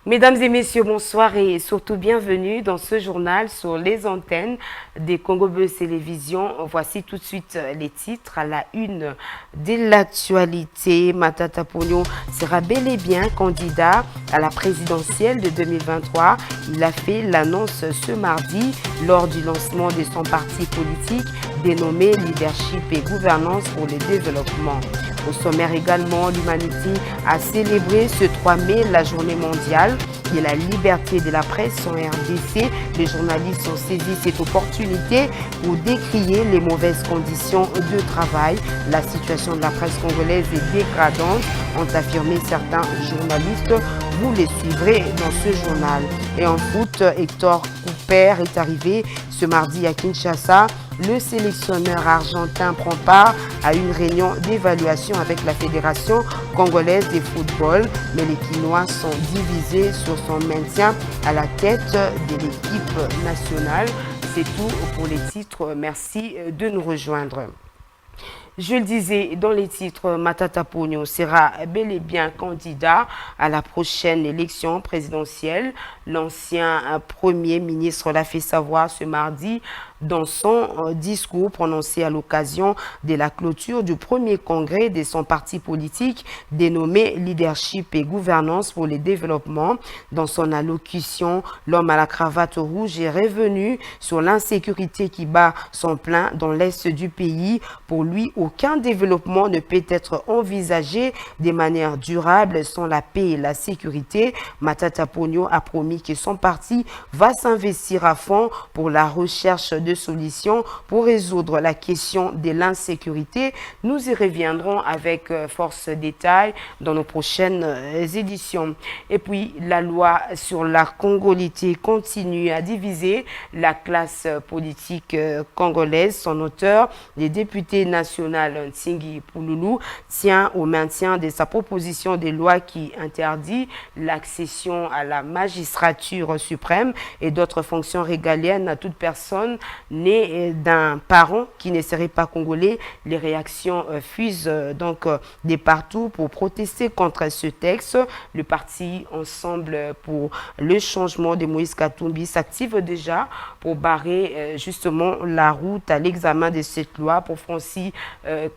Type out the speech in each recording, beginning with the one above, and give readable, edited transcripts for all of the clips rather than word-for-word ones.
Mesdames et messieurs, bonsoir et surtout bienvenue dans ce journal sur les antennes des Congo Buzz Télévision. Voici tout de suite les titres à la une de l'actualité. Matata Ponyo sera bel et bien candidat à la présidentielle de 2023. Il a fait l'annonce ce mardi lors du lancement de son parti politique dénommé Leadership et Gouvernance pour le Développement. Au sommaire également, l'humanité a célébré ce 3 mai la journée mondiale de la liberté de la presse en RDC. Les journalistes ont saisi cette opportunité pour décrier les mauvaises conditions de travail. La situation de la presse congolaise est dégradante, ont affirmé certains journalistes. Vous les suivrez dans ce journal. Et en foot, Hector Cooper est arrivé ce mardi à Kinshasa. Le sélectionneur argentin prend part à une réunion d'évaluation avec la Fédération congolaise de football, mais les Quinois sont divisés sur son maintien à la tête de l'équipe nationale. C'est tout pour les titres. Merci de nous rejoindre. Je le disais dans les titres, Matata Ponyo sera bel et bien candidat à la prochaine élection présidentielle. L'ancien Premier ministre l'a fait savoir ce mardi dans son discours prononcé à l'occasion de la clôture du premier congrès de son parti politique dénommé Leadership et Gouvernance pour le Développement. Dans son allocution, l'homme à la cravate rouge est revenu sur l'insécurité qui bat son plein dans l'est du pays. Pour lui, aucun développement ne peut être envisagé de manière durable sans la paix et la sécurité. Matata Ponyo a promis que son parti va s'investir à fond pour la recherche de solutions pour résoudre la question de l'insécurité. Nous y reviendrons avec force détail dans nos prochaines éditions. Et puis, la loi sur la congolité continue à diviser la classe politique congolaise. Son auteur, le député national Ntingi Pouloulou, tient au maintien de sa proposition de loi qui interdit l'accession à la magistrature suprême et d'autres fonctions régaliennes à toute personne née d'un parent qui ne serait pas congolais. Les réactions fusent donc de partout pour protester contre ce texte. Le parti Ensemble pour le changement de Moïse Katumbi s'active déjà pour barrer justement la route à l'examen de cette loi pour Francis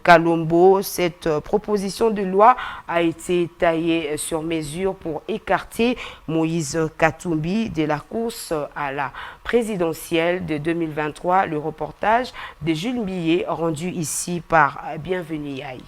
Kalombo. Cette proposition de loi a été taillée sur mesure pour écarter Moïse Katumbi de la course à la présidentielle de 2023. Le reportage de Jules Millet rendu ici par Bienvenue Yaï.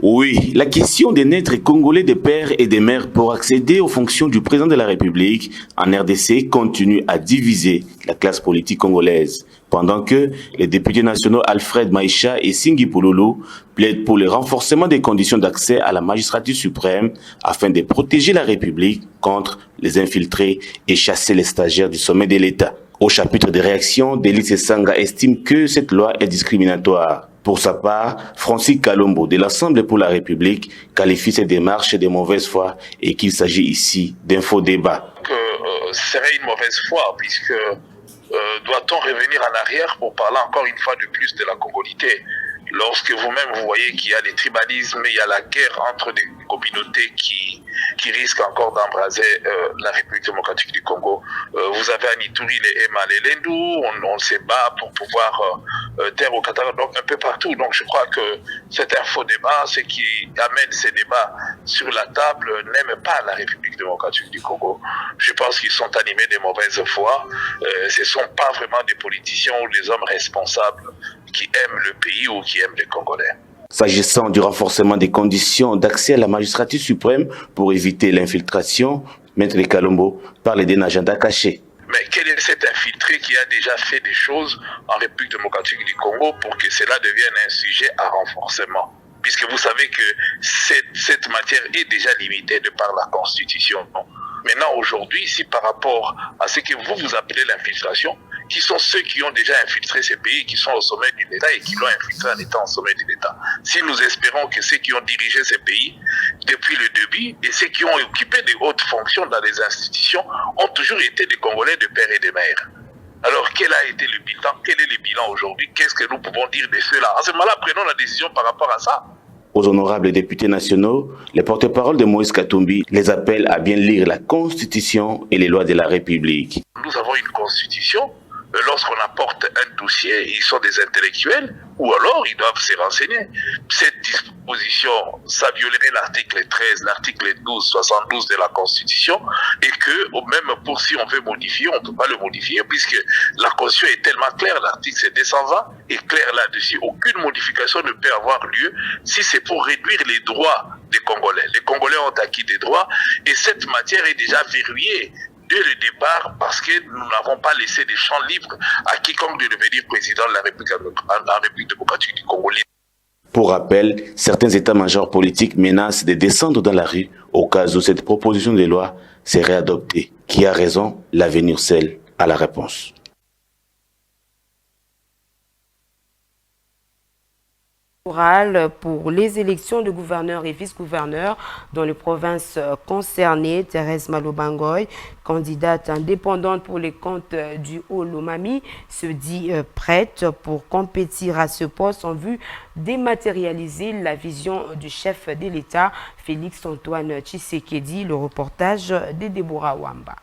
Oui, la question des naîtres congolais des pères et des mères pour accéder aux fonctions du président de la République en RDC continue à diviser la classe politique congolaise. Pendant que les députés nationaux Alfred Maïcha et Singi Pouloulou plaident pour le renforcement des conditions d'accès à la magistrature suprême afin de protéger la République contre les infiltrés et chasser les stagiaires du sommet de l'État. Au chapitre des réactions, Délise Sanga estime que cette loi est discriminatoire. Pour sa part, Francis Kalombo de l'Assemblée pour la République qualifie ces démarches de mauvaise foi et qu'il s'agit ici d'un faux débat. Ce serait une mauvaise foi puisque doit-on revenir en arrière pour parler encore une fois de plus de la congolité? Lorsque vous-même vous voyez qu'il y a des tribalismes, il y a la guerre entre des communautés qui risquent encore d'embraser la République démocratique du Congo. Vous avez à Ituri les Ema, les Lendu, on se bat pour pouvoir taire au Qatar, donc un peu partout. Donc je crois que c'est un faux débat. Ceux qui amènent ces débats sur la table n'aiment pas la République démocratique du Congo. Je pense qu'ils sont animés de mauvaise foi. Ce ne sont pas vraiment des politiciens ou des hommes responsables qui aiment le pays ou qui aiment les Congolais. S'agissant du renforcement des conditions d'accès à la magistrature suprême pour éviter l'infiltration, Maître Kalombo parle d'un agenda caché. Mais quel est cet infiltré qui a déjà fait des choses en République démocratique du Congo pour que cela devienne un sujet à renforcement? Puisque vous savez que cette matière est déjà limitée de par la Constitution. Maintenant, aujourd'hui, si par rapport à ce que vous appelez l'infiltration, qui sont ceux qui ont déjà infiltré ces pays, qui sont au sommet de l'État et qui l'ont infiltré en étant au sommet de l'État. Si nous espérons que ceux qui ont dirigé ces pays depuis le début et ceux qui ont occupé de hautes fonctions dans les institutions ont toujours été des Congolais de père et de mère. Alors, quel a été le bilan? Quel est le bilan aujourd'hui? Qu'est-ce que nous pouvons dire de cela? À ce moment-là, prenons la décision par rapport à ça. aux honorables députés nationaux, les porte-parole de Moïse Katumbi les appellent à bien lire la Constitution et les lois de la République. Nous avons une Constitution. Lorsqu'on apporte un dossier, ils sont des intellectuels ou alors ils doivent se renseigner. Cette disposition, ça violerait l'article 13, l'article 12, 72 de la Constitution et que même pour si on veut modifier, on ne peut pas le modifier puisque la Constitution est tellement claire, l'article 220 est clair là-dessus. Aucune modification ne peut avoir lieu si c'est pour réduire les droits des Congolais. Les Congolais ont acquis des droits et cette matière est déjà verrouillée dès le départ parce que nous n'avons pas laissé des champs libres à quiconque de devenir président de la République démocratique du Congo. Pour rappel, certains états-majors politiques menacent de descendre dans la rue au cas où cette proposition de loi serait adoptée. Qui a raison? L'avenir seul a la réponse. Pour les élections de gouverneurs et vice-gouverneurs dans les provinces concernées, Thérèse Malobangoy, candidate indépendante pour les comptes du Haut-Lomami, se dit prête pour compétir à ce poste en vue de dématérialiser la vision du chef de l'État, Félix Antoine Tshisekedi. Le reportage de Deborah Wamba.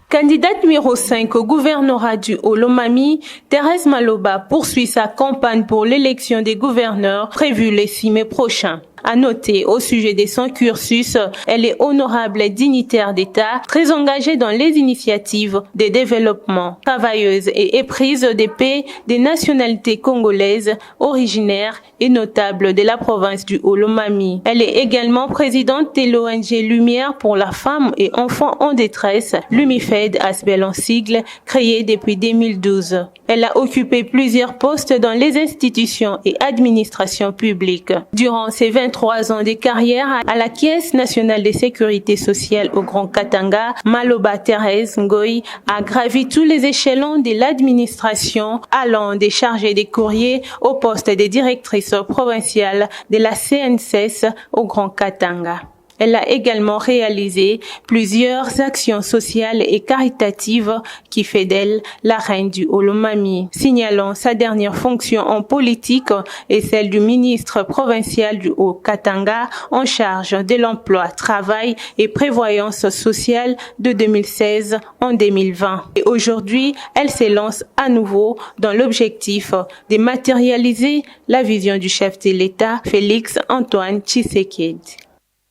Candidate numéro 5 au gouvernorat du Haut-Lomami, Thérèse Maloba poursuit sa campagne pour l'élection des gouverneurs prévue le 6 mai prochain. À noter, au sujet de son cursus, elle est honorable dignitaire d'État, très engagée dans les initiatives de développement, travailleuse et éprise de paix des nationalités congolaises, originaires et notables de la province du Haut-Lomami. Elle est également présidente de l'ONG Lumière pour la femme et enfants en détresse, Lumifed Asbel en sigle, créée depuis 2012. Elle a occupé plusieurs postes dans les institutions et administrations publiques. Durant ses 23 ans de carrière à la Caisse nationale de sécurité sociale au Grand Katanga, Maloba Thérèse Ngoy a gravi tous les échelons de l'administration, allant des chargés des courriers au poste de directrice provinciale de la CNSS au Grand Katanga. Elle a également réalisé plusieurs actions sociales et caritatives qui fait d'elle la reine du Haut-Lomami. Signalant sa dernière fonction en politique et celle du ministre provincial du Haut-Katanga en charge de l'emploi, travail et prévoyance sociale de 2016 en 2020. Et aujourd'hui, elle s'élance à nouveau dans l'objectif de matérialiser la vision du chef de l'État, Félix Antoine Tshisekedi.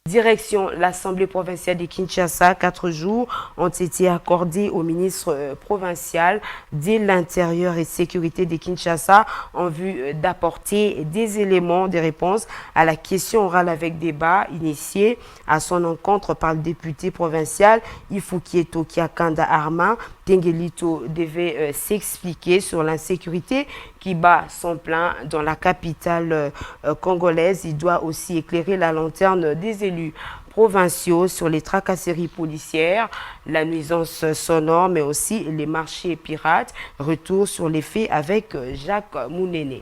Direction l'Assemblée provinciale de Kinshasa, 4 jours ont été accordés au ministre provincial de l'Intérieur et Sécurité de Kinshasa en vue d'apporter des éléments de réponse à la question orale avec débat initiée à son encontre par le député provincial Ifukieto Kiakanda Armand. Tengelito devait s'expliquer sur l'insécurité qui bat son plein dans la capitale congolaise. Il doit aussi éclairer la lanterne des élus provinciaux sur les tracasseries policières, la nuisance sonore, mais aussi les marchés pirates. Retour sur les faits avec Jacques Mounene.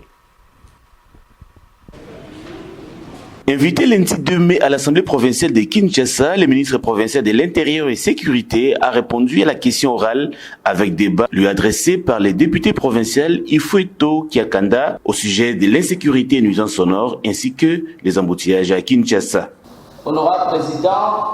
Invité lundi 2 mai à l'Assemblée provinciale de Kinshasa, le ministre provincial de l'Intérieur et Sécurité a répondu à la question orale avec débat lui adressé par les députés provinciaux Ifukieto Kiakanda au sujet de l'insécurité et nuisances sonores ainsi que les embouteillages à Kinshasa. Honorable Président,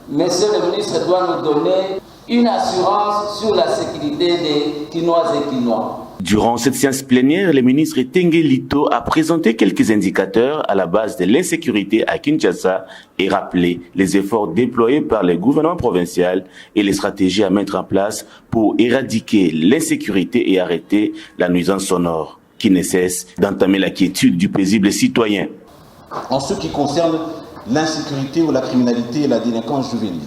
Monsieur le ministre doit nous donner une assurance sur la sécurité des Kinoises et Kinois. Durant cette séance plénière, le ministre Tengelito a présenté quelques indicateurs à la base de l'insécurité à Kinshasa et rappelé les efforts déployés par le gouvernement provincial et les stratégies à mettre en place pour éradiquer l'insécurité et arrêter la nuisance sonore qui ne cesse d'entamer la quiétude du paisible citoyen. En ce qui concerne l'insécurité ou la criminalité et la délinquance juvénile,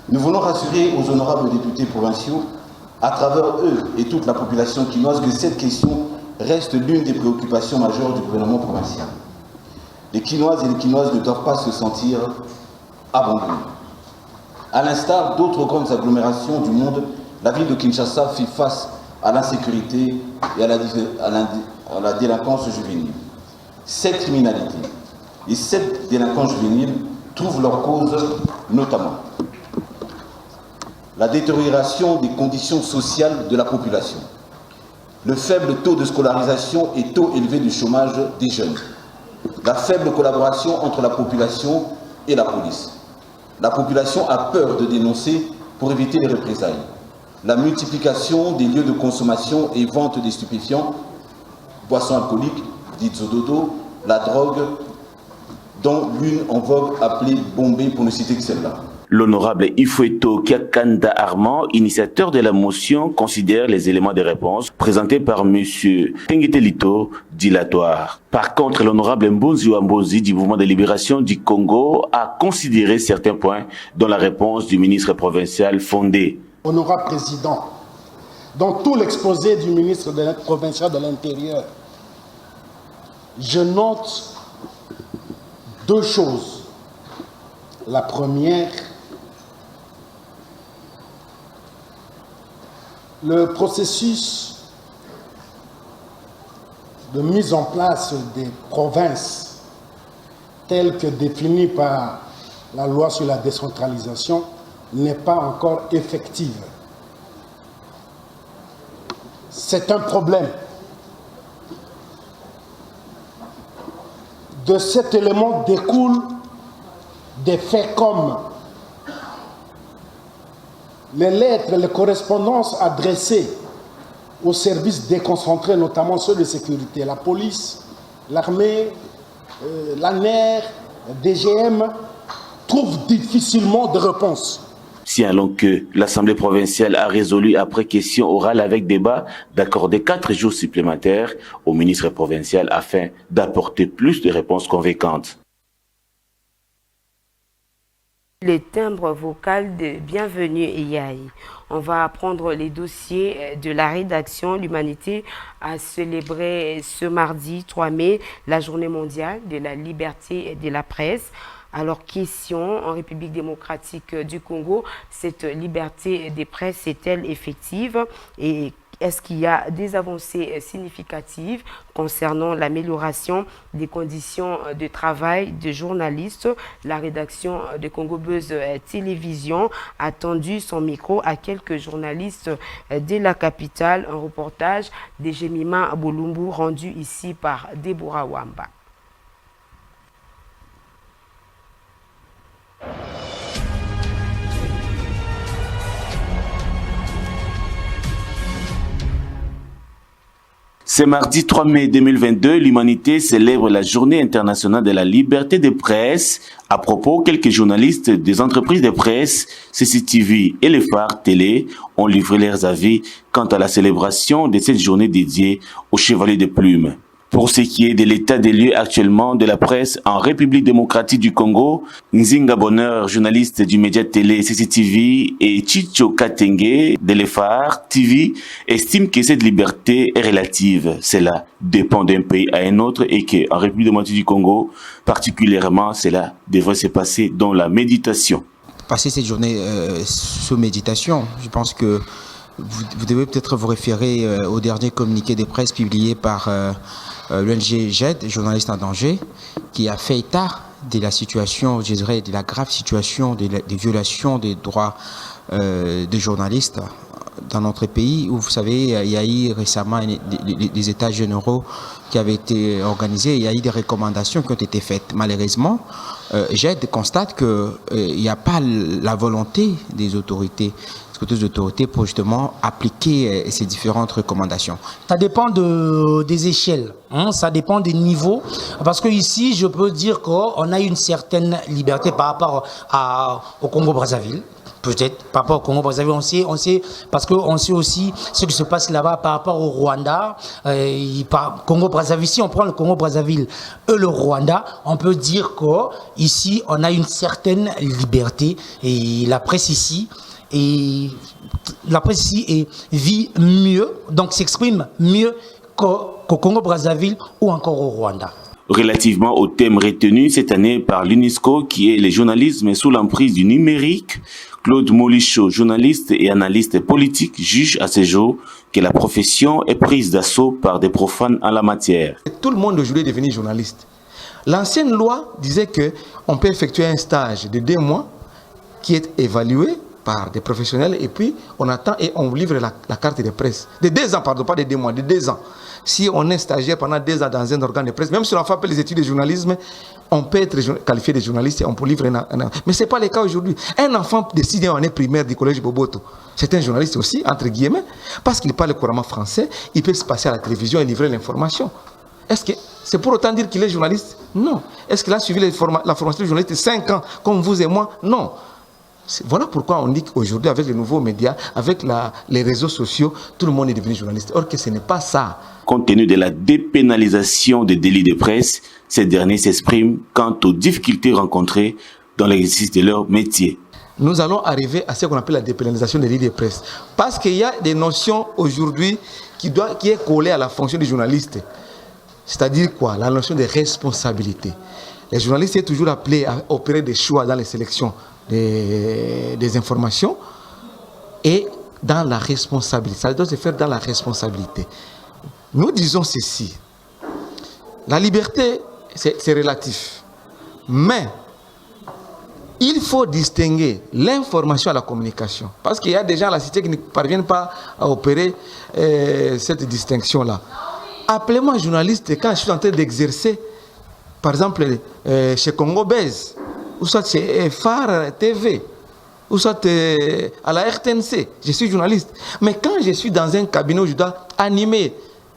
nous voulons rassurer aux honorables députés provinciaux à travers eux et toute la population quinoise que cette question reste l'une des préoccupations majeures du gouvernement provincial. Les Quinoises et les Quinoises ne doivent pas se sentir abandonnés. À l'instar d'autres grandes agglomérations du monde, la ville de Kinshasa fait face à l'insécurité et à la délinquance juvénile. Cette criminalité et cette délinquance juvénile trouvent leur cause notamment la détérioration des conditions sociales de la population, le faible taux de scolarisation et taux élevé du chômage des jeunes, la faible collaboration entre la population et la police. La population a peur de dénoncer pour éviter les représailles. La multiplication des lieux de consommation et vente des stupéfiants, boissons alcooliques, dites zododo, la drogue, dont l'une en vogue appelée Bombay pour ne citer que celle-là. L'honorable Ifueto Kiakanda Armand, initiateur de la motion, considère les éléments de réponse présentés par M. Tengetelito dilatoires. Par contre, l'honorable Mbonzi Wambozi du mouvement de libération du Congo a considéré certains points dont la réponse du ministre provincial fondée. Honorable Président, dans tout l'exposé du ministre provincial de l'Intérieur, je note deux choses. La première, le processus de mise en place des provinces tel que défini par la loi sur la décentralisation n'est pas encore effective. C'est un problème. De cet élément découlent des faits comme les lettres, les correspondances adressées aux services déconcentrés, notamment ceux de sécurité, la police, l'armée, l'ANER, DGM, trouvent difficilement de réponse. Si alors que l'Assemblée provinciale a résolu après question orale avec débat d'accorder 4 jours supplémentaires au ministre provincial afin d'apporter plus de réponses convaincantes. Les timbres vocaux de Bienvenue Yaï. On va apprendre les dossiers de la rédaction. L'Humanité a célébré ce mardi 3 mai la journée mondiale de la liberté de la presse. Alors, question, en République démocratique du Congo, cette liberté des presse est-elle effective et est-ce qu'il y a des avancées significatives concernant l'amélioration des conditions de travail des journalistes? La rédaction de Congo Buzz Télévision a tendu son micro à quelques journalistes de la capitale. Un reportage de Jemima Bolumbu rendu ici par Deborah Wamba. Ce mardi 3 mai 2022, l'Humanité célèbre la Journée internationale de la liberté de presse. À propos, quelques journalistes des entreprises de presse, CCTV et les phares télé ont livré leurs avis quant à la célébration de cette journée dédiée aux chevaliers de plume. Pour ce qui est de l'état des lieux actuellement de la presse en République démocratique du Congo, Nzinga Bonheur, journaliste du média télé CCTV, et Chicho Katenge de l'EFAR TV, estiment que cette liberté est relative. Cela dépend d'un pays à un autre et qu'en République démocratique du Congo, particulièrement, cela devrait se passer dans la méditation. Passer cette journée sous méditation, je pense que vous devez peut-être vous référer au dernier communiqué de presse publié par l'ONG GED, Journalistes en danger, qui a fait état de la situation, je dirais, de la grave situation des violations des droits des journalistes dans notre pays, où vous savez, il y a eu récemment des états généraux qui avaient été organisés, il y a eu des recommandations qui ont été faites. Malheureusement, GED constate qu'il n'y a pas la volonté des autorités pour justement appliquer ces différentes recommandations. Ça dépend des échelles, hein, ça dépend des niveaux, parce que ici, je peux dire qu'on a une certaine liberté par rapport au Congo-Brazzaville. Peut-être par rapport au Congo-Brazzaville, on sait, parce qu'on sait aussi ce qui se passe là-bas par rapport au Rwanda. Congo-Brazzaville, si on prend le Congo-Brazzaville et le Rwanda, on peut dire qu'ici, on a une certaine liberté et la presse ici vit mieux, donc s'exprime mieux qu'au Congo-Brazzaville ou encore au Rwanda. Relativement au thème retenu cette année par l'UNESCO, qui est le journalisme sous l'emprise du numérique, Claude Molichot, journaliste et analyste politique, juge à ce jour que la profession est prise d'assaut par des profanes en la matière. Tout le monde aujourd'hui est devenu journaliste. L'ancienne loi disait qu'on peut effectuer un stage de 2 mois qui est évalué par des professionnels et puis on attend et on livre la carte de presse. De 2 ans, pardon, pas de 2 mois, de 2 ans. Si on est stagiaire pendant 2 ans dans un organe de presse, même si on fait les études de journalisme, on peut être qualifié de journaliste et on peut livrer mais ce n'est pas le cas aujourd'hui. Un enfant de 6e année primaire du collège Boboto, c'est un journaliste aussi, entre guillemets, parce qu'il parle couramment français, il peut se passer à la télévision et livrer l'information. Est-ce que c'est pour autant dire qu'il est journaliste? Non. Est-ce qu'il a suivi la formation de journaliste 5 ans, comme vous et moi? Non. Voilà pourquoi on dit qu'aujourd'hui, avec les nouveaux médias, avec les réseaux sociaux, tout le monde est devenu journaliste. Or que ce n'est pas ça. Compte tenu de la dépénalisation des délits de presse, ces derniers s'expriment quant aux difficultés rencontrées dans l'exercice de leur métier. Nous allons arriver à ce qu'on appelle la dépénalisation des délits de presse. Parce qu'il y a des notions aujourd'hui qui est collée à la fonction du journaliste. C'est-à-dire quoi? La notion de responsabilité. Les journalistes sont toujours appelés à opérer des choix dans les sélections des informations et dans la responsabilité. Ça doit se faire dans la responsabilité. Nous disons ceci. La liberté, c'est relatif. Mais il faut distinguer l'information à la communication. Parce qu'il y a des gens à la cité qui ne parviennent pas à opérer cette distinction-là. Appelez-moi journaliste quand je suis en train d'exercer, par exemple, chez Congo Base, ou soit chez Phare TV, ou soit à la RTNC. Je suis journaliste. Mais quand je suis dans un cabinet où je dois animer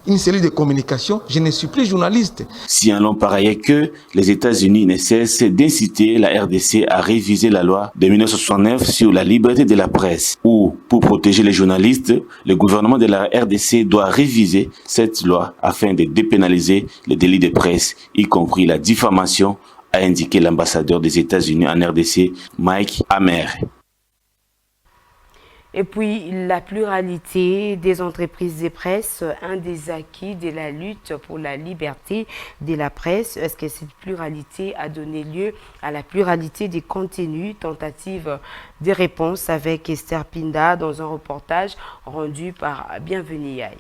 une cellule de communication, je ne suis plus journaliste. Signalons par ailleurs que les États-Unis ne cessent d'inciter la RDC à réviser la loi de 1969 sur la liberté de la presse, où, pour protéger les journalistes, le gouvernement de la RDC doit réviser cette loi afin de dépénaliser les délits de presse, y compris la diffamation, a indiqué l'ambassadeur des États-Unis en RDC, Mike Hammer. Et puis, la pluralité des entreprises de presse, un des acquis de la lutte pour la liberté de la presse. Est-ce que cette pluralité a donné lieu à la pluralité des contenus? Tentative de réponse avec Esther Pinda dans un reportage rendu par Bienvenue Yaï.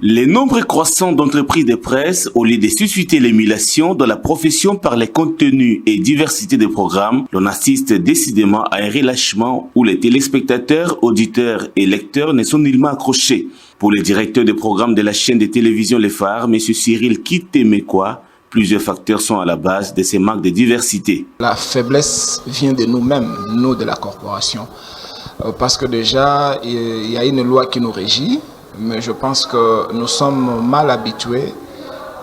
Les nombres croissants d'entreprises de presse, au lieu de susciter l'émulation dans la profession par les contenus et diversité de programmes, l'on assiste décidément à un relâchement où les téléspectateurs, auditeurs et lecteurs ne sont nullement accrochés. Pour le directeur de programme de la chaîne de télévision Le Phare, M. Cyril Kitemekwa, plusieurs facteurs sont à la base de ces manques de diversité. La faiblesse vient de nous-mêmes, nous de la corporation, parce que déjà, il y a une loi qui nous régit. Mais je pense que nous sommes mal habitués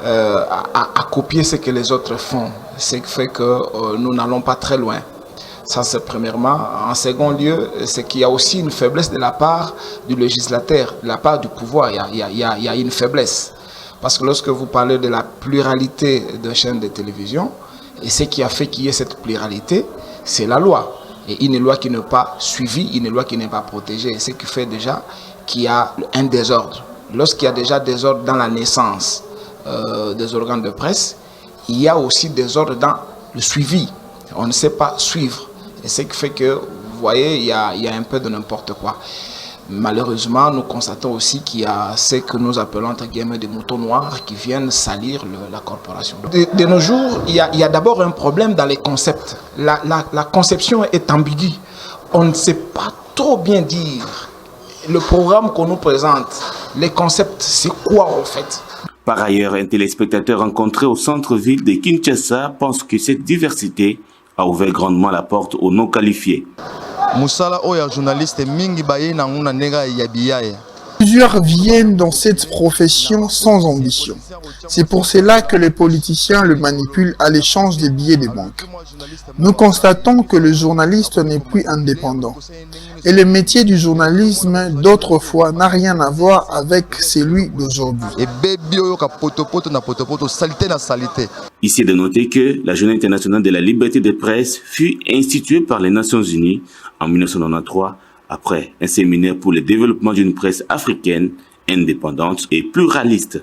à copier ce que les autres font. Ce qui fait que nous n'allons pas très loin. Ça, c'est premièrement. En second lieu, c'est qu'il y a aussi une faiblesse de la part du législateur, de la part du pouvoir. Il y a une faiblesse. Parce que lorsque vous parlez de la pluralité de chaînes de télévision, et ce qui a fait qu'il y ait cette pluralité, c'est la loi. Et une loi qui n'est pas suivie, une loi qui n'est pas protégée. Ce qui fait déjà qu'il y a un désordre. Lorsqu'il y a déjà désordre dans la naissance des organes de presse, il y a aussi désordre dans le suivi. On ne sait pas suivre. Et ce qui fait que, vous voyez, il y a un peu de n'importe quoi. Malheureusement, nous constatons aussi qu'il y a ce que nous appelons entre guillemets des moutons noirs qui viennent salir la corporation. De nos jours, il y a d'abord un problème dans les concepts. La conception est ambiguë. On ne sait pas trop bien dire le programme qu'on nous présente, les concepts, c'est quoi en fait? Par ailleurs, un téléspectateur rencontré au centre-ville de Kinshasa pense que cette diversité a ouvert grandement la porte aux non qualifiés. Plusieurs viennent dans cette profession sans ambition. C'est pour cela que les politiciens le manipulent à l'échange des billets de banque. Nous constatons que le journaliste n'est plus indépendant. Et le métier du journalisme d'autrefois n'a rien à voir avec celui d'aujourd'hui. Ici de noter que la Journée internationale de la liberté de presse fut instituée par les Nations Unies en 1993 après un séminaire pour le développement d'une presse africaine indépendante et pluraliste.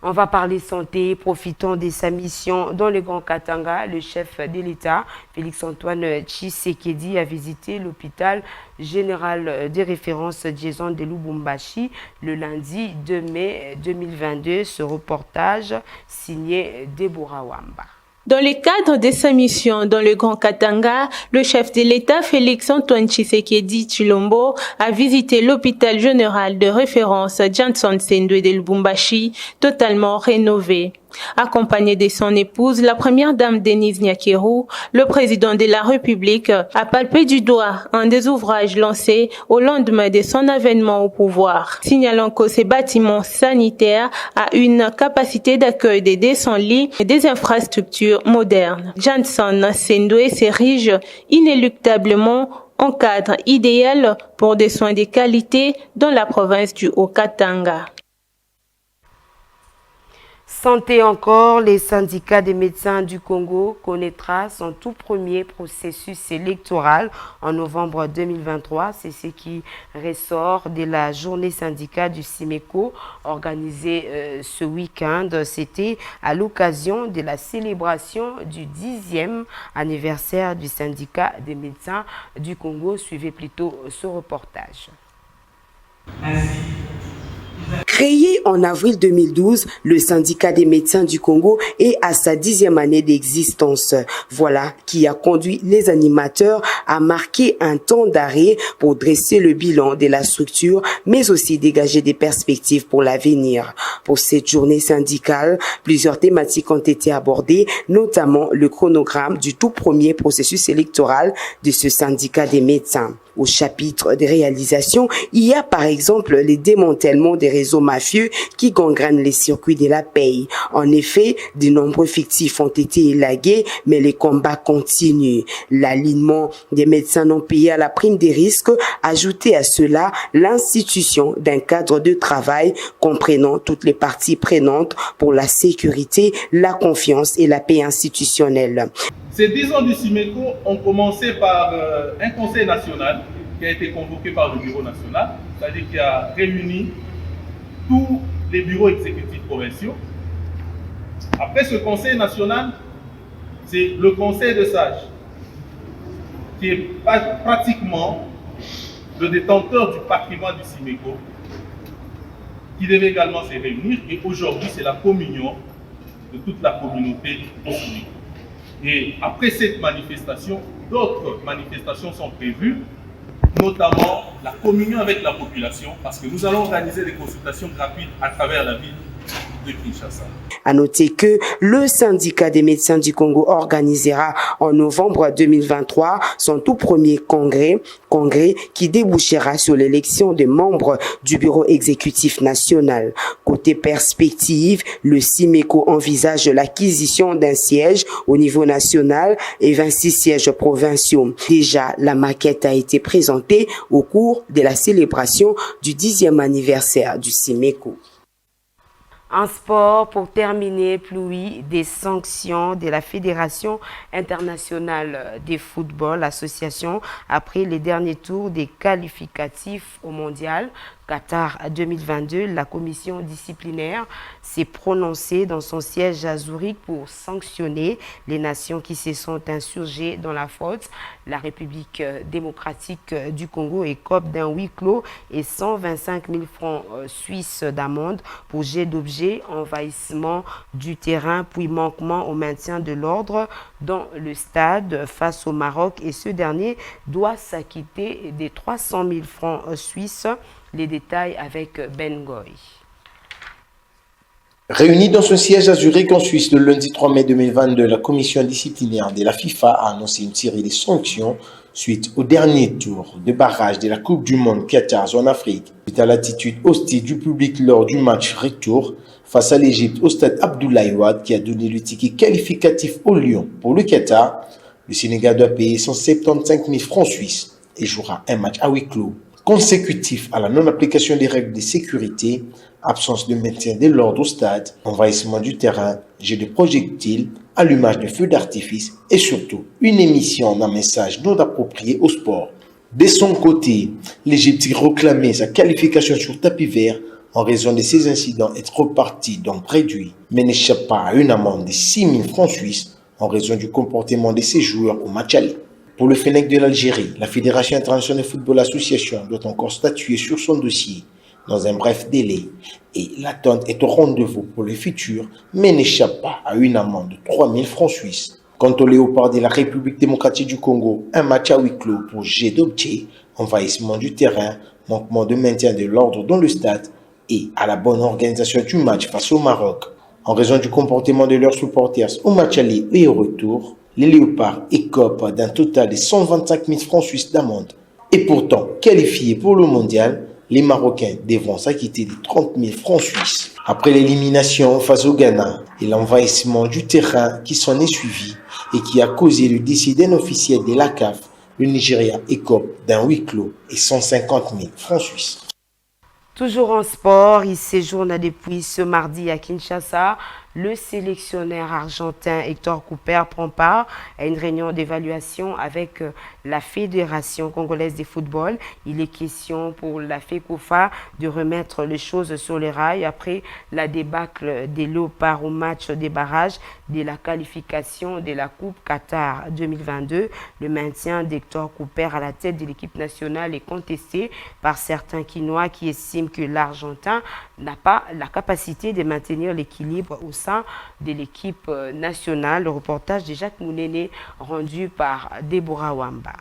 On va parler santé, profitant de sa mission dans le Grand Katanga. Le chef de l'État, Félix-Antoine Tshisekedi, a visité l'hôpital général de référence Jason de Lubumbashi le lundi 2 mai 2022. Ce reportage signé Deborah Wamba. Dans le cadre de sa mission dans le Grand Katanga, le chef de l'État Félix-Antoine Tshisekedi Tshilombo a visité l'hôpital général de référence Johnson Sendwe de Lubumbashi, totalement rénové. Accompagné de son épouse, la première dame Denise Nyakeru, le président de la République a palpé du doigt un des ouvrages lancés au lendemain de son avènement au pouvoir, signalant que ces bâtiments sanitaires a une capacité d'accueil de 200 lits et des infrastructures modernes. Johnson Sendwe s'érige inéluctablement en cadre idéal pour des soins de qualité dans la province du Haut-Katanga. Santé encore, les syndicats des médecins du Congo connaîtra son tout premier processus électoral en novembre 2023. C'est ce qui ressort de la journée syndicale du CIMECO organisée ce week-end. C'était à l'occasion de la célébration du 10e anniversaire du syndicat des médecins du Congo. Suivez plutôt ce reportage. Créé en avril 2012, le syndicat des médecins du Congo est à sa 10e année d'existence. Voilà qui a conduit les animateurs à marquer un temps d'arrêt pour dresser le bilan de la structure, mais aussi dégager des perspectives pour l'avenir. Pour cette journée syndicale, plusieurs thématiques ont été abordées, notamment le chronogramme du tout premier processus électoral de ce syndicat des médecins. Au chapitre des réalisations, il y a par exemple le démantèlement des réseaux mafieux qui gangrènent les circuits de la paye. En effet, de nombreux fictifs ont été élagués, mais les combats continuent. L'alignement des médecins non payés à la prime des risques, ajouté à cela l'institution d'un cadre de travail comprenant toutes les parties prenantes pour la sécurité, la confiance et la paix institutionnelle. Ces 10 ans du CIMECO ont commencé par un conseil national qui a été convoqué par le bureau national, c'est-à-dire qui a réuni tous les bureaux exécutifs provinciaux. Après ce conseil national, c'est le conseil de sages qui est pratiquement le détenteur du patrimoine du CIMECO, qui devait également se réunir, et aujourd'hui c'est la communion de toute la communauté au CIMECO. Et après cette manifestation, d'autres manifestations sont prévues, notamment la communion avec la population, parce que nous allons organiser des consultations gratuites à travers la ville de Kinshasa. À noter que le syndicat des médecins du Congo organisera en novembre 2023 son tout premier congrès qui débouchera sur l'élection des membres du bureau exécutif national. Côté perspective, le CIMECO envisage l'acquisition d'un siège au niveau national et 26 sièges provinciaux. Déjà, la maquette a été présentée au cours de la célébration du 10e anniversaire du CIMECO. En sport, pour terminer, pluie des sanctions de la Fédération internationale de football, association, après les derniers tours des qualificatifs au mondial Qatar 2022, la commission disciplinaire s'est prononcée dans son siège à Zurich pour sanctionner les nations qui se sont insurgées dans la faute. La République démocratique du Congo écope d'un huis clos et 125 000 francs suisses d'amende pour jet d'objets, envahissement du terrain, puis manquement au maintien de l'ordre dans le stade face au Maroc. Et ce dernier doit s'acquitter des 300 000 francs suisses. Les détails avec Ben Goy. Réunie dans son siège à Zurich en Suisse le lundi 3 mai 2022, la commission disciplinaire de la FIFA a annoncé une série de sanctions suite au dernier tour de barrage de la Coupe du Monde Qatar en Afrique. Suite à l'attitude hostile du public lors du match retour face à l'Égypte au stade Abdoulaye Wade qui a donné le ticket qualificatif au Lion pour le Qatar, le Sénégal doit payer 175 000 francs suisses et jouera un match à huis clos. Consécutif à la non-application des règles de sécurité, absence de maintien de l'ordre au stade, envahissement du terrain, jet de projectiles, allumage de feux d'artifice et surtout une émission d'un message non approprié au sport. De son côté, l'Égypte réclamait sa qualification sur tapis vert en raison de ces incidents et reparti donc réduit, mais n'échappe pas à une amende de 6 000 francs suisses en raison du comportement de ses joueurs au match aller. Pour le Fennec de l'Algérie, la Fédération internationale de football association doit encore statuer sur son dossier dans un bref délai. Et l'attente est au rendez-vous pour le futur, mais n'échappe pas à une amende de 3 000 francs suisses. Quant au Léopard de la République démocratique du Congo, un match à huis clos pour G-Dobché, envahissement du terrain, manquement de maintien de l'ordre dans le stade et à la bonne organisation du match face au Maroc. En raison du comportement de leurs supporters au match aller et au retour, les Léopards écopent d'un total de 125 000 francs suisses d'amende. Et pourtant, qualifiés pour le mondial, les Marocains devront s'acquitter de 30 000 francs suisses. Après l'élimination face au Ghana et l'envahissement du terrain qui s'en est suivi et qui a causé le décès d'un officiel de la CAF, le Nigeria écope d'un huis clos et 150 000 francs suisses. Toujours en sport, il séjourne depuis ce mardi à Kinshasa. Le sélectionneur argentin Hector Cooper prend part à une réunion d'évaluation avec la Fédération congolaise de football. Il est question pour la FECOFA de remettre les choses sur les rails après la débâcle des Léopards au match des barrages de la qualification de la Coupe Qatar 2022. Le maintien d'Hector Cooper à la tête de l'équipe nationale est contesté par certains Quinois qui estiment que l'Argentin n'a pas la capacité de maintenir l'équilibre au sein de l'équipe nationale. Le reportage de Jacques Mounene rendu par Deborah Wamba.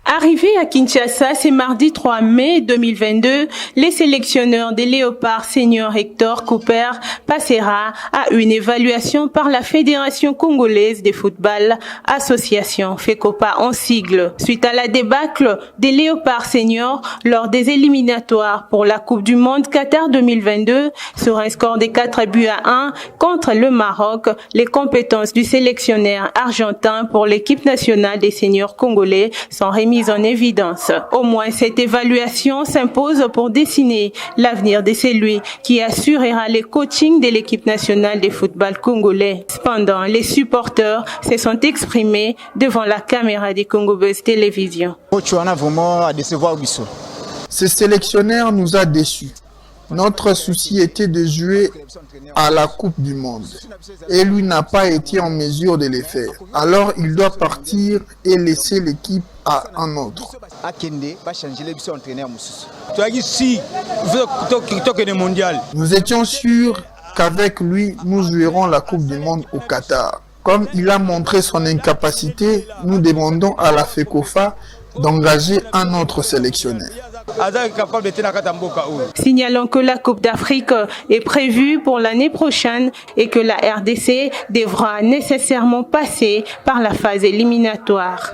Arrivé à Kinshasa ce mardi 3 mai 2022, les sélectionneurs des Léopards senior Hector Cooper passera à une évaluation par la Fédération congolaise de football, association FECOPA en sigle, suite à la débâcle des Léopards seniors lors des éliminatoires pour la Coupe du Monde Qatar 2022 sur un score de 4-1 contre le Maroc. Les compétences du sélectionneur argentin pour l'équipe nationale des seniors congolais sont remises en évidence. Au moins, cette évaluation s'impose pour dessiner l'avenir de celui qui assurera le coaching de l'équipe nationale de football congolais. Cependant, les supporters se sont exprimés devant la caméra de Congo Buzz Télévision. Ce sélectionneur nous a déçus. Notre souci était de jouer à la Coupe du Monde et lui n'a pas été en mesure de le faire. Alors il doit partir et laisser l'équipe à un autre. Nous étions sûrs qu'avec lui, nous jouerons la Coupe du Monde au Qatar. Comme il a montré son incapacité, nous demandons à la FECOFA d'engager un autre sélectionneur. Signalons que la Coupe d'Afrique est prévue pour l'année prochaine et que la RDC devra nécessairement passer par la phase éliminatoire.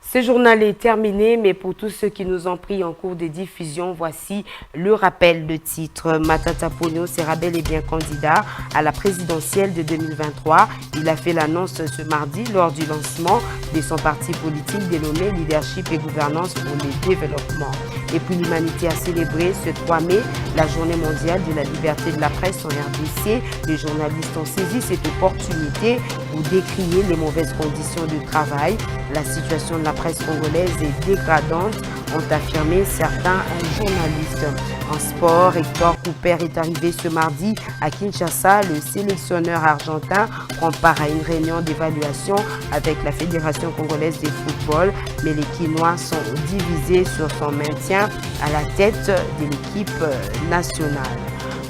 Ce journal est terminé, mais pour tous ceux qui nous ont pris en cours de diffusion, voici le rappel de titre. Matata Ponyo sera bel et bien candidat à la présidentielle de 2023. Il a fait l'annonce ce mardi lors du lancement de son parti politique dénommé Leadership et Gouvernance pour le Développement. Et puis l'humanité a célébré ce 3 mai la journée mondiale de la liberté de la presse en RDC. Les journalistes ont saisi cette opportunité pour décrier les mauvaises conditions de travail. La situation de la presse congolaise est dégradante, ont affirmé certains journalistes. En sport, Hector Cooper est arrivé ce mardi à Kinshasa. Le sélectionneur argentin prend part à une réunion d'évaluation avec la Fédération congolaise de football, mais les Quinois sont divisés sur son maintien à la tête de l'équipe nationale.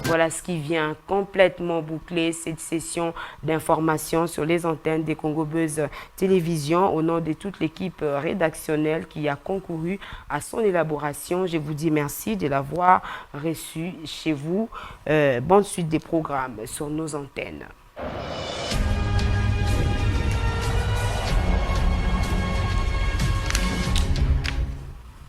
Voilà ce qui vient complètement boucler cette session d'information sur les antennes des Congo Buzz Télévision. Au nom de toute l'équipe rédactionnelle qui a concouru à son élaboration, je vous dis merci de l'avoir reçu chez vous. Bonne suite des programmes sur nos antennes.